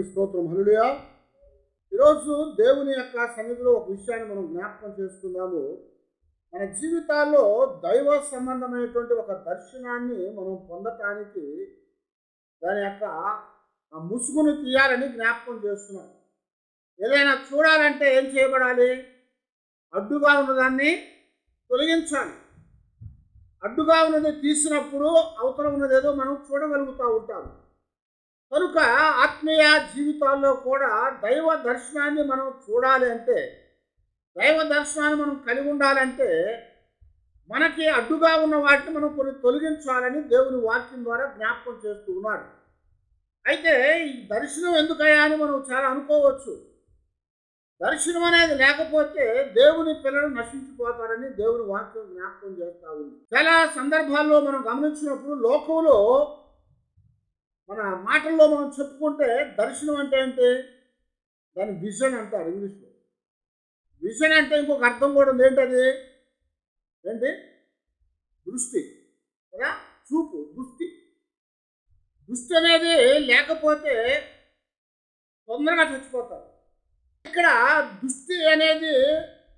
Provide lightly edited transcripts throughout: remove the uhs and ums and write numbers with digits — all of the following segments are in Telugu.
దేవునికి స్తోత్రం. హల్లెలూయా. ఈరోజు దేవుని యొక్క సన్నిధిలో ఒక విషయాన్ని మనం జ్ఞాపకం చేసుకుందాము. మన జీవితాల్లో దైవ సంబంధమైనటువంటి ఒక దర్శనాన్ని మనం పొందటానికి దాని యొక్క ఆ ముసుగును తీయాలని జ్ఞాపకం చేస్తున్నాం. ఏదైనా చూడాలంటే ఏం చేయబడాలి? అడ్డుగా ఉన్నదాన్ని తొలగించాలి. అడ్డుగా ఉన్నది తీసినప్పుడు అవతల ఉన్నదేదో మనం చూడగలుగుతూ ఉంటాం. కనుక ఆత్మీయ జీవితాల్లో కూడా దైవ దర్శనాన్ని మనం చూడాలి అంటే, దైవ దర్శనాన్ని మనం కలిగి ఉండాలంటే మనకి అడ్డుగా ఉన్న వాటిని మనం కొన్ని తొలగించాలని దేవుని వాక్యం ద్వారా జ్ఞాపకం చేస్తూ ఉన్నాడు. అయితే ఈ దర్శనం ఎందుకయ్యా అని మనం చాలా అనుకోవచ్చు. దర్శనం అనేది లేకపోతే దేవుని పిల్లలు నశించిపోతారని దేవుని వాక్యం జ్ఞాపకం చేస్తూ ఉంది. చాలా సందర్భాల్లో మనం గమనించినప్పుడు లోకంలో మన మాటల్లో మనం చెప్పుకుంటే దర్శనం అంటే ఏంటి? దాని విజన్ అంటారు ఇంగ్లీష్లో. విజన్ అంటే ఇంకొక అర్థం కూడా ఉంది. ఏంటది? ఏంటి? దృష్టి కదా, చూపు, దృష్టి. దృష్టి అనేది లేకపోతే తొందరగా చచ్చిపోతారు. ఇక్కడ దృష్టి అనేది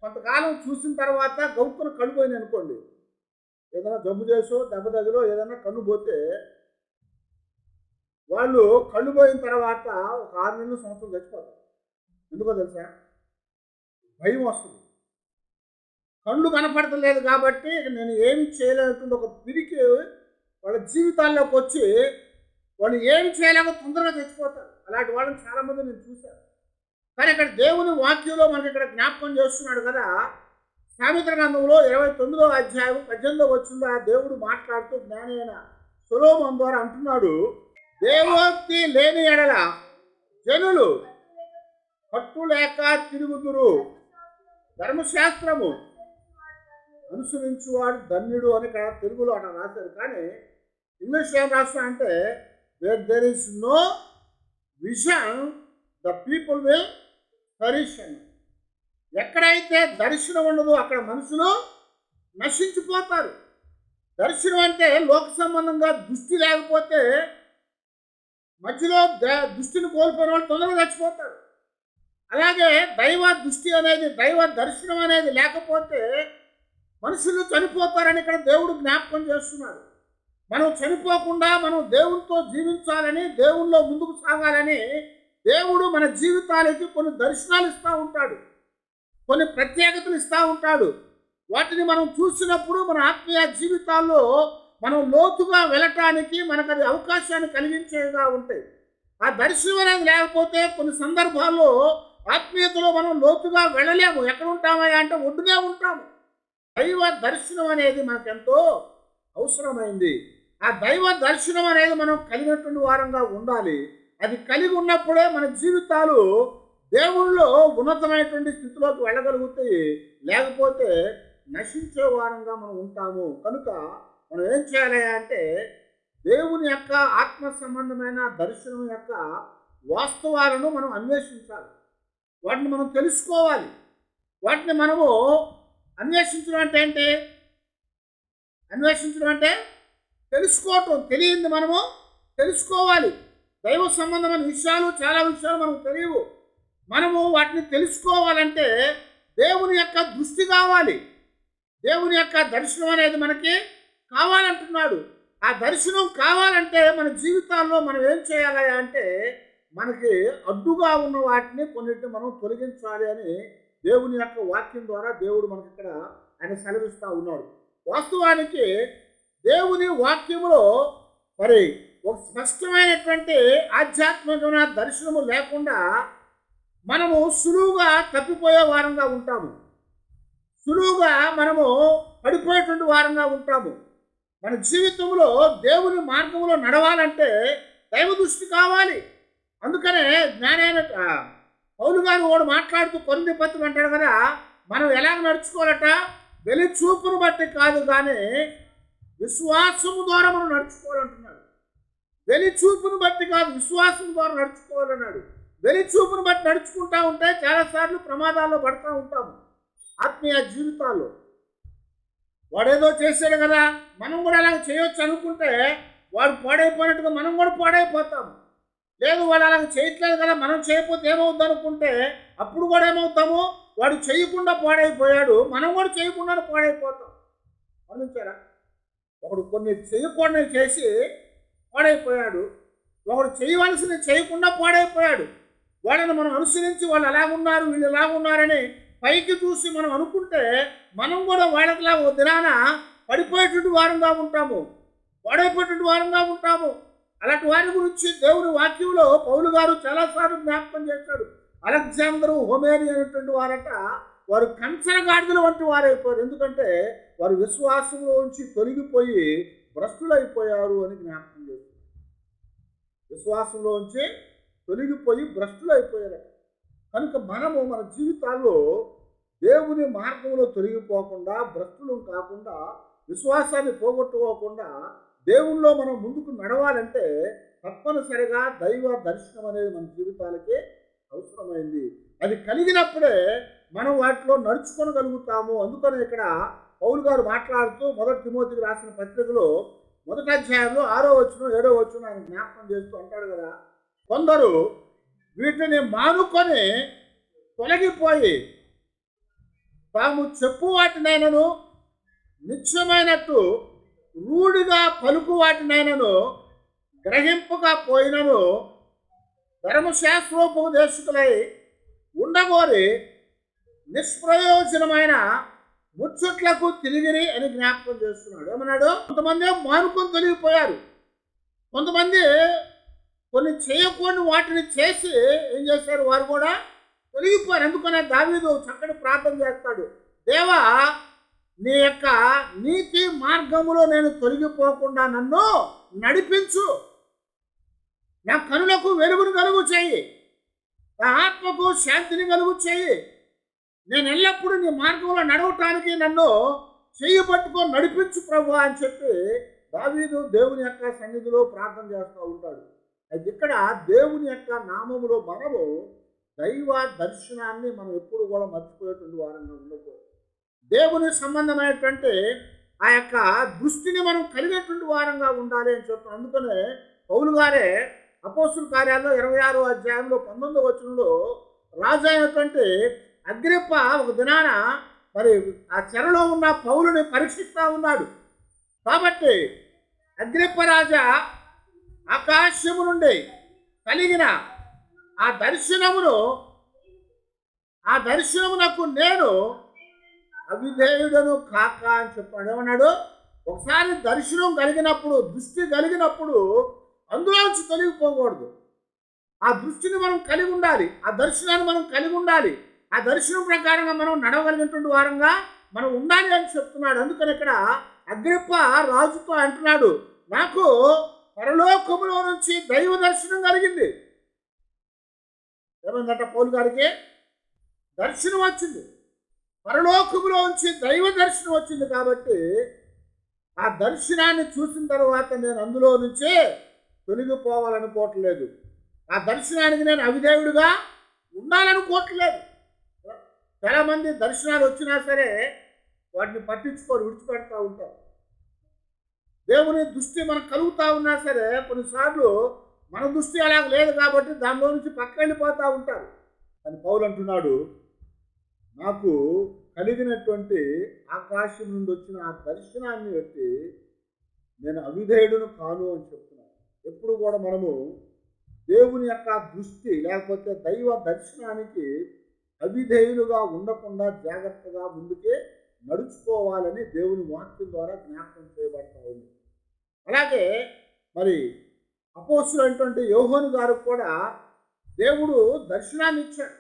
కొంతకాలం చూసిన తర్వాత గౌక్కున కళ్ళు పోయింది అనుకోండి, ఏదైనా జబ్బు చేసో దెబ్బ తగిలో ఏదైనా కన్ను పోతే వాళ్ళు కళ్ళు పోయిన తర్వాత ఒక 6 నెలలు సంవత్సరం చచ్చిపోతారు. ఎందుకో తెలుసా? భయం వస్తుంది. కళ్ళు కనపడతలేదు కాబట్టి నేను ఏమి చేయలేనటువంటి ఒక పిరికి వాళ్ళ జీవితాల్లోకి వచ్చి వాళ్ళు ఏమి చేయలేక తొందరగా చచ్చిపోతారు. అలాంటి వాళ్ళని చాలామంది నేను చూశాను. కానీ ఇక్కడ దేవుని వాక్యంలో మనకి ఇక్కడ జ్ఞాపకం చేస్తున్నాడు కదా. సామెతల గ్రంథంలో 29వ అధ్యాయం 18వ వచనంలో ఆ దేవుడు మాట్లాడుతూ జ్ఞాని అయిన సొలొమోను ద్వారా అంటున్నాడు, దేవోక్తి లేని ఎడల జనులు పట్టులేక తిరుగుదురు, ధర్మశాస్త్రము అనుసరించువాడు ధన్యుడు అని ఇక్కడ తెలుగులో అట్లా రాశారు. కానీ ఇంగ్లీష్లో ఏం రాస్తా అంటే, where there is no vision the people will perish అని. ఎక్కడైతే దర్శనం ఉండదో అక్కడ మనుషులు నశించిపోతారు. దర్శనం అంటే లోక సంబంధంగా దృష్టి లేకపోతే మధ్యలో దృష్టిని కోల్పోయిన వాళ్ళు తొందరగా చచ్చిపోతారు. అలాగే దైవ దృష్టి అనేది, దైవ దర్శనం అనేది లేకపోతే మనుషులు చనిపోతారని ఇక్కడ దేవుడు జ్ఞాపకం చేస్తున్నాడు. మనం చనిపోకుండా మనం దేవునితో జీవించాలని, దేవునిలో ముందుకు సాగాలని దేవుడు మన జీవితాలకి కొన్ని దర్శనాలు ఇస్తూ ఉంటాడు, కొన్ని ప్రత్యేకతలు ఇస్తూ ఉంటాడు. వాటిని మనం చూసినప్పుడు మన ఆత్మీయ జీవితాల్లో మనం లోతుగా వెళ్ళటానికి మనకు అది అవకాశాన్ని కలిగించేవిగా ఉంటాయి. ఆ దర్శనం అనేది లేకపోతే కొన్ని సందర్భాల్లో ఆత్మీయతలో మనం లోతుగా వెళ్ళలేము. ఎక్కడ ఉంటామయ్యా అంటే ఒడ్డునే ఉంటాము. దైవ దర్శనం అనేది మనకెంతో అవసరమైంది. ఆ దైవ దర్శనం అనేది మనం కలిగినటువంటి వారంగా ఉండాలి. అది కలిగి ఉన్నప్పుడే మన జీవితాలు దేవుళ్ళలో ఉన్నతమైనటువంటి స్థితిలోకి వెళ్ళగలుగుతాయి. లేకపోతే నశించే వారంగా మనం ఉంటాము. కనుక మనం ఏం చేయాలి అంటే దేవుని యొక్క ఆత్మ సంబంధమైన దర్శనం యొక్క వాస్తవాలను మనం అన్వేషించాలి. వాటిని మనం తెలుసుకోవాలి. వాటిని మనము అన్వేషించడం అంటే ఏంటి? అన్వేషించడం అంటే తెలుసుకోవటం. తెలియంది మనము తెలుసుకోవాలి. దైవ సంబంధమైన విషయాలు, చాలా విషయాలు మనకు తెలియవు. మనము వాటిని తెలుసుకోవాలంటే దేవుని యొక్క దృష్టి కావాలి. దేవుని యొక్క దర్శనం అనేది మనకి కావాలంటున్నాడు. ఆ దర్శనం కావాలంటే మన జీవితాల్లో మనం ఏం చేయాలి అంటే మనకి అడ్డుగా ఉన్న వాటిని కొన్నిటిని మనం తొలగించాలి అని దేవుని యొక్క వాక్యం ద్వారా దేవుడు మనకి ఇక్కడ ఆయన సెలవిస్తూ ఉన్నాడు. వాస్తవానికి దేవుని వాక్యములో మరి ఒక స్పష్టమైనటువంటి ఆధ్యాత్మికమైన దర్శనము లేకుండా మనము సులువుగా తప్పిపోయే వారంగా ఉంటాము. సులువుగా మనము పడిపోయేటువంటి వారంగా ఉంటాము. మన జీవితంలో దేవుని మార్గంలో నడవాలంటే దైవ దృష్టి కావాలి. అందుకనే జ్ఞానైన పౌలు గారు వాడు మాట్లాడుతూ కొరింథీ పత్రిక అంటాడు కదా, మనం ఎలాగ నడుచుకోవాలట? వెలి చూపును బట్టి కాదు కానీ విశ్వాసము ద్వారా మనం నడుచుకోవాలంటున్నాడు. వెలి చూపును బట్టి కాదు, విశ్వాసం ద్వారా నడుచుకోవాలన్నాడు. వెలి చూపును బట్టి నడుచుకుంటూ ఉంటే చాలాసార్లు ప్రమాదాల్లో పడుతూ ఉంటాము. ఆత్మీయ జీవితాల్లో వాడేదో చేశాడు కదా, మనం కూడా అలాగ చేయొచ్చు అనుకుంటే వాడు పాడైపోయినట్టుగా మనం కూడా పాడైపోతాము. లేదు వాడు అలా చేయట్లేదు కదా, మనం చేయకపోతే ఏమవుద్ది అనుకుంటే అప్పుడు కూడా ఏమవుతాము, వాడు చేయకుండా పాడైపోయాడు, మనం కూడా చేయకుండా పాడైపోతాం. గమనించారా? ఒకడు కొన్ని చేయకూడని చేసి పాడైపోయాడు, ఒకడు చేయవలసింది చేయకుండా పాడైపోయాడు. వాళ్ళని మనం అనుసరించి వాళ్ళు అలాగున్నారు వీళ్ళు ఎలాగున్నారని పైకి చూసి మనం అనుకుంటే మనం కూడా వాళ్ళకిలా ఓ దినాన పడిపోయేటువంటి వారంగా ఉంటాము, పాడైపోయేటువంటి వారంగా ఉంటాము. అలాంటి వారి గురించి దేవుని వాక్యంలో పౌలు గారు చాలాసార్లు జ్ఞాపకం చేశాడు. అలెగ్జాండరు హోమేరి అనేటువంటి వారట వారు కంచరగాడిదల వంటి వారైపోయారు. ఎందుకంటే వారు విశ్వాసంలో ఉంచి తొలగిపోయి భ్రష్టులైపోయారు అని జ్ఞాపకం చేశారు. విశ్వాసంలో ఉంచి తొలగిపోయి భ్రష్టులైపోయారు. కనుక మనము మన జీవితాల్లో దేవుని మార్గంలో తొలగిపోకుండా, భ్రష్టులు కాకుండా, విశ్వాసాన్ని పోగొట్టుకోకుండా దేవుల్లో మనం ముందుకు నడవాలంటే తప్పనిసరిగా దైవ దర్శనం అనేది మన జీవితాలకి అవసరమైంది. అది కలిగినప్పుడే మనం వాటిలో నడుచుకోగలుగుతాము. అందుకని ఇక్కడ పౌలు గారు మాట్లాడుతూ 1 తిమోతికి రాసిన పత్రికలో 1వ అధ్యాయంలో 6వ వచనం 7వ వచనం ఆయన జ్ఞాపకం చేస్తూ అంటాడు కదా, కొందరు వీటిని మానుకొని తొలగిపోయి తాము చెప్పు వాటినైనను నిత్యమైనట్టు రూఢిగా పలుకు వాటినైనను గ్రహింపగా పోయినను ధర్మశాస్త్రోపదేశకులై ఉండగోరి నిష్ప్రయోజనమైన ముచ్చట్లకు తిరిగిరి అని జ్ఞాపకం చేస్తున్నాడు. ఏమన్నాడు? కొంతమంది మానుకొని తొలగిపోయారు, కొంతమంది కొన్ని చేయకూడని వాటిని చేసి ఏం చేశారు, వారు కూడా తొలగిపోయారు. ఎందుకనే దావీదు చక్కటి ప్రార్థన చేస్తాడు, దేవా నీ యొక్క నీతి మార్గములో నేను తొలగిపోకుండా నన్ను నడిపించు, నా కనులకు వెలుగును కలుగు చేయి, నా ఆత్మకు శాంతిని కలుగు చేయి, నేను ఎల్లప్పుడూ నీ మార్గంలో నడవటానికి నన్ను చెయ్యి పట్టుకొని నడిపించు ప్రభు అని చెప్పి దావీదు దేవుని యొక్క సన్నిధిలో ప్రార్థన చేస్తూ ఉంటాడు. అయితే ఇక్కడ దేవుని యొక్క నామములో మనము దైవ దర్శనాన్ని మనం ఎప్పుడు కూడా మర్చిపోయేటువంటి వారంగా ఉండకూడదు. దేవుని సంబంధమైనటువంటి ఆ యొక్క దృష్టిని మనం కలిగేటువంటి వారంగా ఉండాలి అని చెప్తాం. అందుకనే పౌలు గారే అపోస్తుల కార్యాల్లో 26వ అధ్యాయంలో 19వ వచనంలో రాజు అయినటువంటి అగ్రిప్ప ఒక దినాన మరి ఆ చెరలో ఉన్న పౌలుని పరీక్షిస్తూ ఉన్నాడు. కాబట్టి అగ్రిప్ప రాజా ఆకాశము నుండి కలిగిన ఆ దర్శనమునకు నేను అవిధేయుడను కాక అని చెప్పాడు. ఏమన్నాడు? ఒకసారి దర్శనం కలిగినప్పుడు, దృష్టి కలిగినప్పుడు అందులోంచి తొలగిపోకూడదు. ఆ దృష్టిని మనం కలిగి ఉండాలి, ఆ దర్శనాన్ని మనం కలిగి ఉండాలి, ఆ దర్శనం ప్రకారంగా మనం నడవగలిగినటువంటి వారంగా మనం ఉండాలి అని చెప్తున్నాడు. అందుకని ఇక్కడ అగ్రిప్ప రాజుతో అంటున్నాడు, నాకు పరలోకములో నుంచి దైవ దర్శనం కలిగింది. ఏమైందట? పౌలు గారికి దర్శనం వచ్చింది, పరలోకములో నుంచి దైవ దర్శనం వచ్చింది. కాబట్టి ఆ దర్శనాన్ని చూసిన తర్వాత నేను అందులో నుంచే తొలగిపోవాలనుకోవట్లేదు, ఆ దర్శనానికి నేను అవిధేయుడిగా ఉండాలనుకోవట్లేదు. చాలామంది దర్శనాలు వచ్చినా సరే వాటిని పట్టించుకొని విడిచిపెడతా ఉంటారు. దేవుని దృష్టి మనకు కలుగుతూ ఉన్నా సరే కొన్నిసార్లు మన దృష్టి అలా లేదు కాబట్టి దానిలో నుంచి పక్క వెళ్ళిపోతూ ఉంటారు. అని పౌలు అంటున్నాడు, నాకు కలిగినటువంటి ఆకాశం నుండి వచ్చిన ఆ దర్శనాన్ని బట్టి నేను అవిధేయుడును కాను అని చెప్తున్నాను. ఎప్పుడు కూడా మనము దేవుని యొక్క దృష్టి లేకపోతే దైవ దర్శనానికి అవిధేయులుగా ఉండకుండా జాగ్రత్తగా ముందుకే నడుచుకోవాలని దేవుని వాక్యం ద్వారా జ్ఞాపకం చేయబడతా ఉంది. అలాగే మరి అపోస్తులైనటువంటి యోహాను గారు కూడా దేవుడు దర్శనాన్ని ఇచ్చాడు.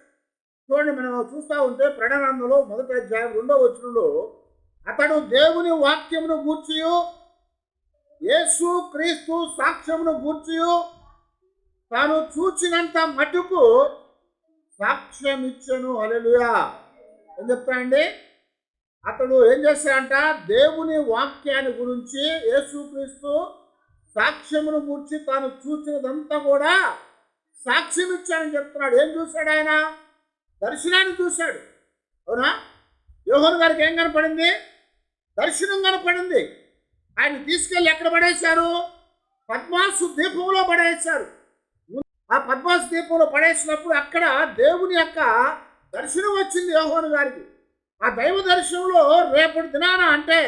చూడండి, మనం చూస్తూ ఉంటే ప్రకటనలో 1వ అధ్యాయం 2వ వచనంలో అతడు దేవుని వాక్యమును గూర్చియు యేసు క్రీస్తు సాక్ష్యమును గూర్చియు తాను చూచినంత మటుకు సాక్ష్యం ఇచ్చెను. హల్లెలూయా. ఏం చెప్తానండి? అతడు ఏం చేశాడంట? దేవుని వాక్యాన్ని గురించి, యేసుక్రీస్తు సాక్ష్యమును గురించి తాను చూసినదంతా కూడా సాక్ష్యం ఇచ్చాడని చెప్తున్నాడు. ఏం చూశాడు ఆయన? దర్శనాన్ని చూశాడు. అవునా? యోహాను గారికి ఏం కనపడింది? దర్శనం కనపడింది. ఆయన తీసుకెళ్ళి ఎక్కడ పడేశారు? పద్మాసు దీపంలో పడేశారు. ఆ పద్మాసు దీపంలో పడేసినప్పుడు అక్కడ దేవుని యొక్క దర్శనం వచ్చింది యోహాను గారికి. ఆ దైవ దర్శనంలో రేపటి దినాన అంటే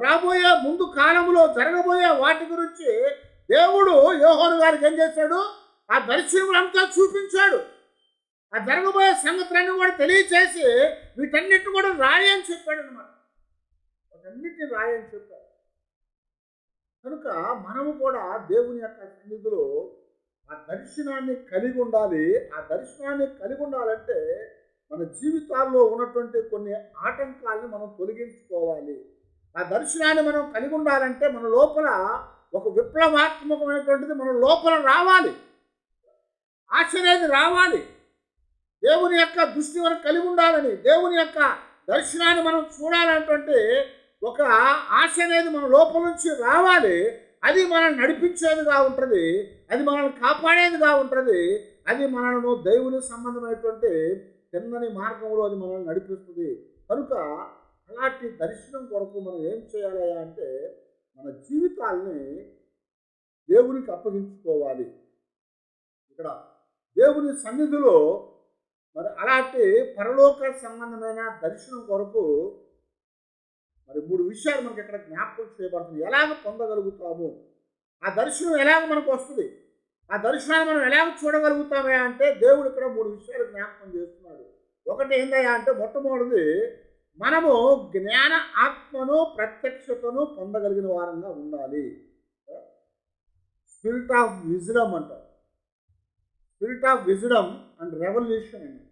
రాబోయే ముందు కాలంలో జరగబోయే వాటి గురించి దేవుడు యోహాను గారికి ఏం చేశాడు? ఆ దర్శనములంతా చూపించాడు. ఆ జరగబోయే సంగతులన్నీ కూడా తెలియచేసి వీటన్నిటిని కూడా రాయి అని చెప్పాడు అనమాట. వాటన్నిటిని రాయి అని చెప్పాడు. కనుక మనము కూడా దేవుని యొక్క సన్నిధిలో ఆ దర్శనాన్ని కలిగి ఉండాలి. ఆ దర్శనాన్ని కలిగి ఉండాలంటే మన జీవితాల్లో ఉన్నటువంటి కొన్ని ఆటంకాలను మనం తొలగించుకోవాలి. ఆ దర్శనాన్ని మనం కలిగి ఉండాలంటే మన లోపల ఒక విప్లవాత్మకమైనటువంటిది మన లోపల రావాలి. ఆశ అనేది రావాలి. దేవుని యొక్క దృష్టి మనం కలిగి ఉండాలని, దేవుని యొక్క దర్శనాన్ని మనం చూడాలనేటువంటి ఒక ఆశ అనేది మన లోపల నుంచి రావాలి. అది మనల్ని నడిపించేదిగా ఉంటుంది, అది మనల్ని కాపాడేదిగా ఉంటుంది, అది మనను దేవుని సంబంధమైనటువంటి తిన్నని మార్గంలో అది మనల్ని నడిపిస్తుంది. కనుక అలాంటి దర్శనం కొరకు మనం ఏం చేయాలి అంటే మన జీవితాల్ని దేవునికి అప్పగించుకోవాలి. ఇక్కడ దేవుని సన్నిధిలో మరి అలాంటి పరలోక సంబంధమైన దర్శనం కొరకు మరి 3 విషయాలు మనకి ఇక్కడ జ్ఞాపకం చేయబడుతుంది. ఎలాగ పొందగలుగుతాము? ఆ దర్శనం ఎలాగ మనకు వస్తుంది? ఆ దర్శనాన్ని మనం ఎలాగ చూడగలుగుతామే అంటే దేవుడు ఇక్కడ 3 విషయాలు జ్ఞాపకం చేస్తున్నాడు. ఒకటి ఏందయ్యా అంటే మొట్టమొదటిది మనము జ్ఞాన ఆత్మను ప్రత్యక్షతను పొందగలిగిన వారంగా ఉండాలి. స్పిరిట్ ఆఫ్ విజ్డమ్ అంటారు. Spirit of wisdom and revolution అండి.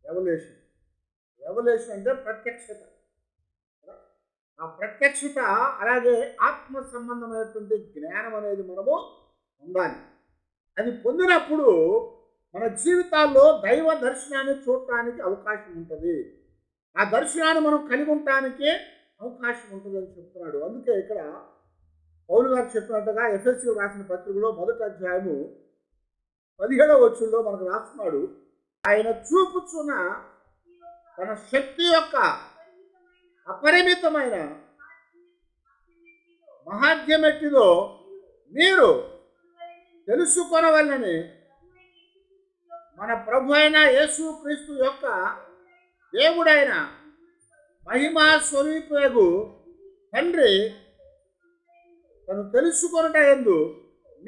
రెవల్యూషన్ అంటే ప్రత్యక్షత. ఆ ప్రత్యక్షత అలాగే ఆత్మ సంబంధమైనటువంటి జ్ఞానం అనేది మనము పొందాలి. అది పొందినప్పుడు మన జీవితాల్లో దైవ దర్శనాన్ని చూడటానికి అవకాశం ఉంటుంది. ఆ దర్శనాన్ని మనం కలిగి ఉండటానికి అవకాశం ఉంటుంది అని చెప్తున్నాడు. అందుకే ఇక్కడ పౌలు గారు చెప్పినట్టుగా ఎఫెసీయులకు రాసిన పత్రికలో 1వ అధ్యాయము 17వ వచనంలో మనకు రాస్తున్నాడు, ఆయన చూపుచున్న తన శక్తి యొక్క అపరిమితమైన మహాత్మ్యమెట్టిదో మీరు తెలుసుకొనవలెనని మన ప్రభు అయిన యేసుక్రీస్తు యొక్క దేవుడైన మహిమా స్వరూపేగు తండ్రి తను తెలుసుకొనుట యందు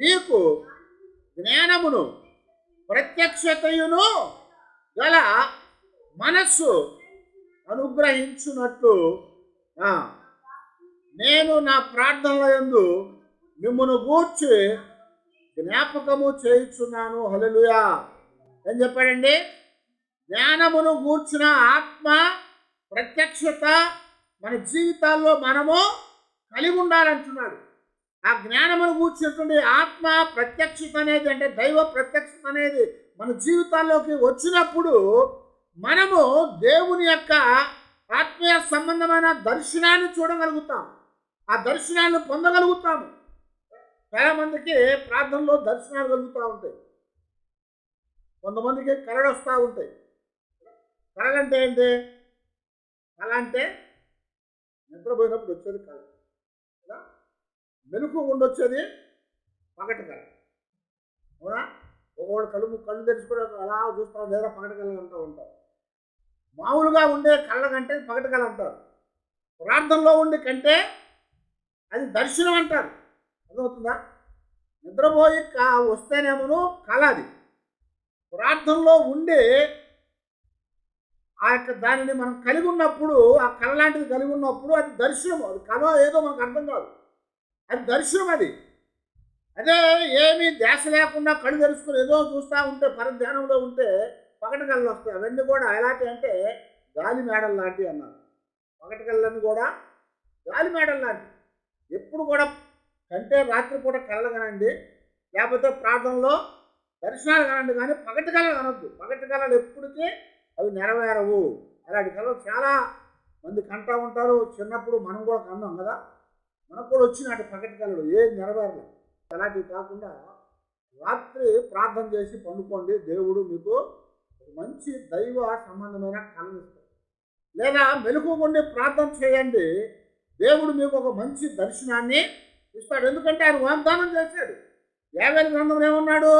మీకు జ్ఞానమును ప్రత్యక్షతయును గల మనస్సు అనుగ్రహించున్నట్లు నేను నా ప్రార్థనల యందు మిమ్మును గూర్చి జ్ఞాపకము చేయుచున్నాను. హల్లెలూయా. ఏం చెప్పాడండి? జ్ఞానమును గూర్చిన ఆత్మ ప్రత్యక్షత మన జీవితాల్లో మనము కలిగి ఉండాలంటున్నాడు. ఆ జ్ఞానమును గూర్చినటువంటి ఆత్మ ప్రత్యక్షత అనేది అంటే దైవ ప్రత్యక్షత అనేది మన జీవితాల్లోకి వచ్చినప్పుడు మనము దేవుని యొక్క ఆత్మీయ సంబంధమైన దర్శనాన్ని చూడగలుగుతాం. ఆ దర్శనాన్ని పొందగలుగుతాము. చాలామందికి ప్రార్థనలో దర్శనాలు కలుగుతూ ఉంటాయి. కొంతమందికి కళలు వస్తూ ఉంటాయి. కళలు అంటే ఏంటి? కళ అంటే నిద్రపోయినప్పుడు వచ్చేది కళ కదా. మెలకు ఉండొచ్చేది పగటి కళ. అవునా? ఒకవాడు కళ్ళు తెరుచుకోవడం అలా చూస్తూ లేదా పగటి కళ అంటూ ఉంటారు. మామూలుగా ఉండే కళ్ళ కంటే పగటి కళ అంటారు. ప్రార్థనలో ఉండే కంటే అది దర్శనం అంటారు. అర్థమవుతుందా? నిద్రపోయి వస్తేనేమో కళ అది. ప్రార్థనలో ఉండే ఆ యొక్క దానిని మనం కలిగి ఉన్నప్పుడు, ఆ కళ లాంటిది కలిగి ఉన్నప్పుడు అది దర్శనం. అది కళ ఏదో మనకు అర్థం కాదు, అది దర్శనం. అది అదే ఏమీ ధ్యాస లేకుండా కళ్ళు తెరుచుకొని ఏదో చూస్తూ ఉంటే పరధ్యానంలో ఉంటే పగటి కళ్ళు వస్తాయి. అవన్నీ కూడా ఎలాంటి అంటే గాలి మేడలు లాంటివి అన్నారు. పగటి కళ్ళన్నీ కూడా గాలి మేడలు లాంటివి. ఎప్పుడు కూడా కంటే రాత్రిపూట కళలు కనండి, లేకపోతే ప్రార్థనలో దర్శనాలు కనండి, కానీ పగటి కళలు కనొద్దు. పగటి కళలు ఎప్పటికీ అవి నెరవేరవు. అలాంటి కళలు చాలా మంది కంటూ ఉంటారు. చిన్నప్పుడు మనం కూడా కన్నాం కదా, మనకు కూడా వచ్చినట్టు పగటి కళలు ఏది నెరవేరలేదు. అలాంటివి కాకుండా రాత్రి ప్రార్థన చేసి పండుకోండి, దేవుడు మీకు మంచి దైవ సంబంధమైన కళను ఇస్తాడు. లేదా మెలకువగా ప్రార్థన చేయండి, దేవుడు మీకు ఒక మంచి దర్శనాన్ని ఇస్తాడు. ఎందుకంటే ఆయన వాగ్దానం చేశాడు, యావేలు గ్రంథంలో ఏమన్నాడు?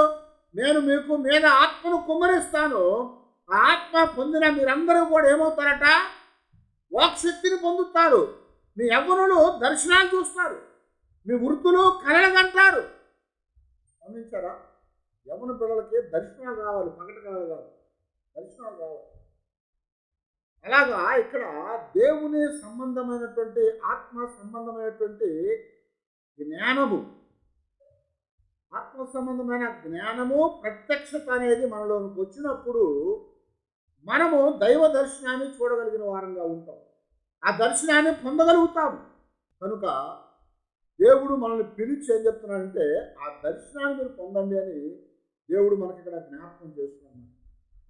నేను మీకు మీద ఆత్మను కుమ్మరిస్తాను, ఆ ఆత్మ పొందిన మీరందరూ కూడా ఏమవుతారట? వాక్శక్తిని పొందుతారు. మీ యవ్వనులు దర్శనాలు చూస్తారు, మీ వృద్ధులు కలలు కంటారు. గమనించారా? యవ్వన పిల్లలకి దర్శనాలు రావాలి, పగటి కలలు కాదు, దర్శనాలు రావాలి. అలాగా ఇక్కడ దేవుని సంబంధమైనటువంటి ఆత్మ సంబంధమైనటువంటి జ్ఞానము, ఆత్మ సంబంధమైన జ్ఞానము ప్రత్యక్షత అనేది మనలోకి వచ్చినప్పుడు మనము దైవ దర్శనాన్ని చూడగలిగిన వారంగా ఉంటాం, ఆ దర్శనాన్ని పొందగలుగుతాము. కనుక దేవుడు మనల్ని పిలిచి ఏం చెప్తున్నాడంటే ఆ దర్శనాన్ని మీరు పొందండి అని దేవుడు మనకి ఇక్కడ జ్ఞాపకం చేస్తున్నాడు.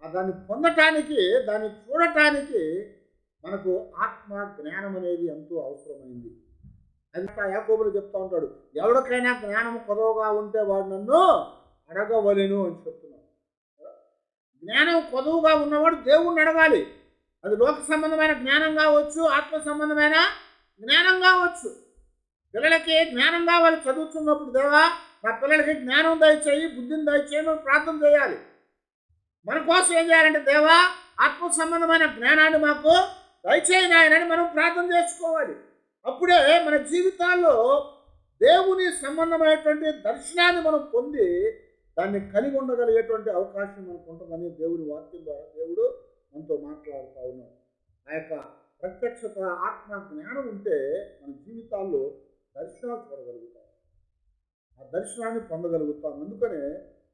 దాన్ని పొందటానికి, దాన్ని చూడటానికి మనకు ఆత్మ జ్ఞానం అనేది ఎంతో అవసరమైంది. అది యాకోబులు చెప్తా ఉంటాడు, ఎవరికైనా జ్ఞానం కొదవగా ఉంటే వాడు నన్ను అడగవలెను అని చెప్తున్నాడు. జ్ఞానం కొదవగా ఉన్నవాడు దేవుణ్ణి అడగాలి. అది లోక సంబంధమైన జ్ఞానం కావచ్చు, ఆత్మ సంబంధమైన జ్ఞానం కావచ్చు. పిల్లలకి జ్ఞానం కావాలి, చదువుతున్నప్పుడు దేవా నా పిల్లలకి జ్ఞానం దయచేయి, బుద్ధిని దయచేయి మనం ప్రార్థన చేయాలి. మన కోసం ఏం చేయాలంటే దేవా ఆత్మ సంబంధమైన జ్ఞానాన్ని మాకు దయచేయి నాయనని మనం ప్రార్థన చేసుకోవాలి. అప్పుడే మన జీవితాల్లో దేవుని సంబంధమైనటువంటి దర్శనాన్ని మనం పొంది దాన్ని కలిగి ఉండగలిగేటువంటి అవకాశం మనకు ఉంటుందని దేవుని వాక్యం ద్వారా దేవుడు మనతో మాట్లాడుతూ ఉన్నాడు. ఆ యొక్క ప్రత్యక్షత, ఆత్మ జ్ఞానం ఉంటే మన జీవితాల్లో దర్శనాలు చూడగలుగుతాం, ఆ దర్శనాన్ని పొందగలుగుతాం. అందుకనే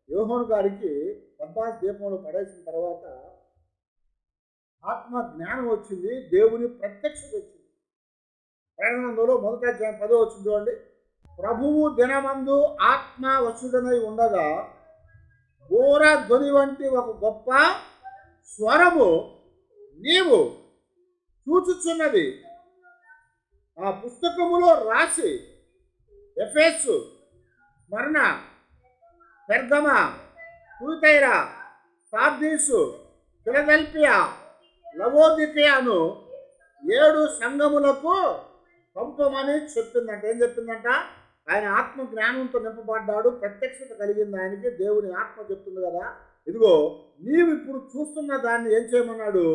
యోహాను గారికి పద్మాస్ దీపంలో పడేసిన తర్వాత ఆత్మ జ్ఞానం వచ్చింది, దేవుని ప్రత్యక్షత వచ్చింది. ప్రయాణంలో 1వ అధ్యాయం 10వ వచనం చూడండి. ప్రభువు దినమందు ఆత్మ వశుడనై ఉండగా ఘోర ధ్వని వంటి ఒక గొప్ప స్వరము నీవు చూచుచున్నది ఆ పుస్తకములో రాసి ఎఫెసు, స్మరణ, పెర్గమ, తుయతైరా, సార్దీసు, ఫిలదెల్ఫియా, లవోదికయను 7 సంఘములకు పంపమని చెప్పిందంట. ఏం చెప్పిందంట? ఆయన ఆత్మ జ్ఞానంతో నింపబడ్డాడు, ప్రత్యక్షత కలిగింది ఆయనకి. దేవుని ఆత్మ చెప్తుంది కదా, ఇదిగో నీవు ఇప్పుడు చూస్తున్న దాన్ని ఏం చేయమన్నాడు?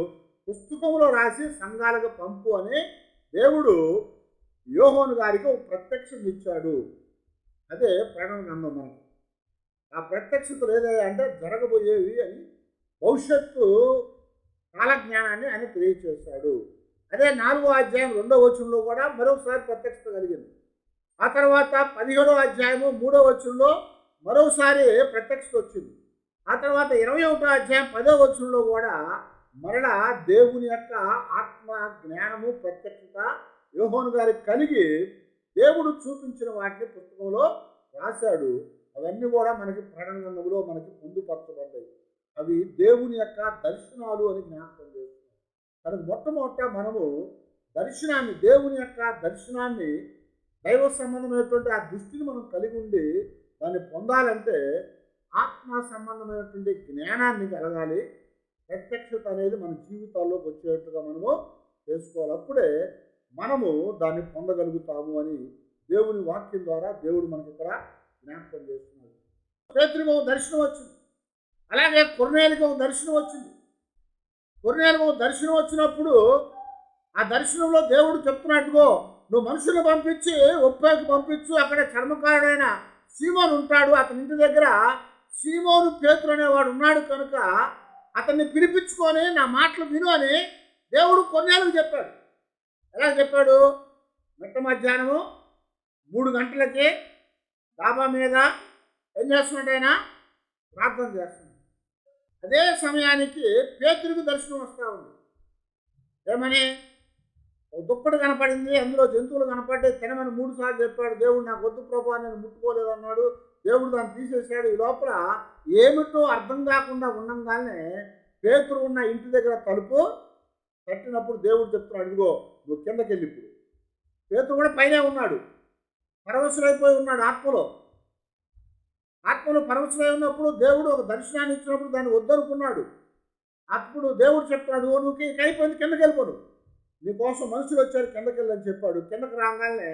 పుస్తకంలో రాసి సంఘాలకు పంపు అని దేవుడు యోహాను గారికి ఒక ప్రత్యక్షత ఇచ్చాడు. అదే ప్రకటన గ్రంథం. మనకి ఆ ప్రత్యక్షతలు ఏదైనా అంటే జరగబోయేవి అని భవిష్యత్తు కాలజ్ఞానాన్ని ఆయన తెలియచేశాడు. అదే 4వ అధ్యాయం 2వ వచనంలో కూడా మరొకసారి ప్రత్యక్షత కలిగింది. ఆ తర్వాత 17వ అధ్యాయము 3వ వచనంలో మరోసారి ప్రత్యక్షత వచ్చింది. ఆ తర్వాత 21వ అధ్యాయం 10వ వచనంలో కూడా మరలా దేవుని యొక్క ఆత్మ జ్ఞానము ప్రత్యక్షత యోహాను గారికి కలిగి దేవుడు చూపించిన వాటిని పుస్తకంలో రాశాడు. అవన్నీ కూడా మనకి ప్రకటన గ్రంథంలో మనకి పొందుపరచబడ్డాయి. అవి దేవుని యొక్క దర్శనాలు అని జ్ఞాపకం చేస్తున్నాం. కనుక మొట్టమొదట మనము దర్శనాన్ని, దేవుని యొక్క దర్శనాన్ని, దైవ సంబంధమైనటువంటి ఆ దృష్టిని మనం కలిగి ఉండి దాన్ని పొందాలంటే ఆత్మ సంబంధమైనటువంటి జ్ఞానాన్ని కలగాలి. ప్రత్యక్షత అనేది మన జీవితాల్లోకి వచ్చేట్టుగా మనము చేసుకోవాలి. అప్పుడే మనము దాన్ని పొందగలుగుతాము అని దేవుని వాక్యం ద్వారా దేవుడు మనకి ఇక్కడ జ్ఞాపకం చేస్తున్నాడు. పేతురుకు ఒక దర్శనం వచ్చింది, అలాగే కొర్నేలికి ఒక దర్శనం వచ్చింది. కొర్నేలికి ఒక దర్శనం వచ్చినప్పుడు ఆ దర్శనంలో దేవుడు చెప్తున్నట్టుగో నువ్వు మనుషులను పంపించి ఒప్పేకి పంపించు, అక్కడ చర్మకారుడైన సీమోను ఉంటాడు, అతని ఇంటి దగ్గర సీమోను పేతురు అనేవాడు ఉన్నాడు కనుక అతన్ని పిలిపించుకొని నా మాటలు విను అని దేవుడు కొన్నేళ్ళకు చెప్పాడు. ఎలా చెప్పాడు? మిట్ట మధ్యాహ్నము 3 గంటలకి డాబా మీద ఏం చేస్తున్నాడు? ఆయన ప్రార్థన చేస్తున్నాడు. అదే సమయానికి పేతురుకు దర్శనం వస్తూ ఉంది. ఏమని? ఒక దుప్పటి కనపడింది, అందులో జంతువులు కనపడ్డాయి, తినమని 3 సార్లు చెప్పాడు. దేవుడు నాకు వద్దు ప్రభా, నేను ముట్టుకోలేదు అన్నాడు. దేవుడు దాన్ని తీసేసాడు. ఈ లోపల ఏమిటో అర్థం కాకుండా ఉండంగానే పేతురు ఉన్న ఇంటి దగ్గర తలుపు తట్టినప్పుడు దేవుడు చెప్తున్నాడు, ఇదిగో నువ్వు కిందకి వెళ్ళి. ఇప్పుడు పేతురు కూడా పైనే ఉన్నాడు, పరవశులైపోయి ఉన్నాడు. ఆత్మలో పరవశులై ఉన్నప్పుడు దేవుడు ఒక దర్శనాన్ని ఇచ్చినప్పుడు దాన్ని వద్దనుకున్నాడు. అప్పుడు దేవుడు చెప్తున్నాడు, నువ్వు అయిపోయింది, కిందకి వెళ్ళిపోను, నీకోసం మనుషులు వచ్చారు, కిందకి వెళ్ళని చెప్పాడు. కిందకి రాగానే